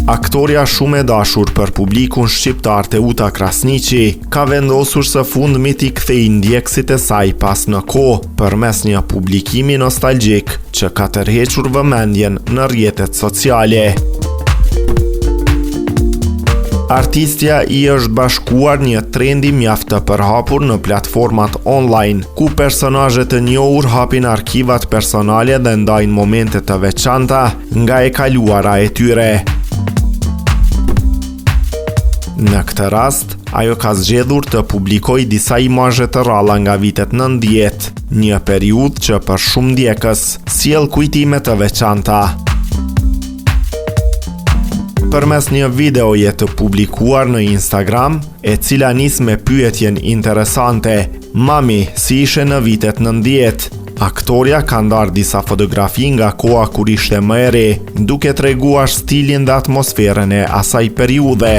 Aktoria shumë e dashur për publikun shqiptar Teuta Krasniqi ka vendosur së fundmi t'i kthejë ndjekësit e saj pas në kohë përmes një publikimi nostalgjik që ka tërhequr vëmendjen në rrjetet sociale. Artistja i është bashkuar një trendi mjaft të përhapur në platformat online, ku personazhe të njohur hapin arkivat personale dhe ndajnë momente të veçanta nga e kaluara e tyre. Në këtë rast, ajo ka zgjedhur të publikojë disa imazhe të rralla nga vitet 90, një periudhë që për shumë ndjekës sjell kujtime të veçanta. Përmes një videoje të publikuar në Instagram, e cila nis me pyetjen interesante: "Mami, si ishe në vitet 90?", aktoria ka ndarë disa fotografi nga koha kur ishte më e re, duke treguar stilin dhe atmosferën e asaj periudhe.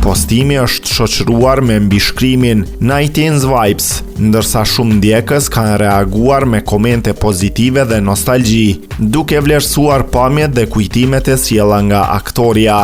Postimi është shoqëruar me mbishkrimin 90s vibes, ndërsa shumë ndjekës kanë reaguar me komente pozitive dhe nostalgji, duke vlerësuar pamjet dhe kujtimet e sjella nga aktoria.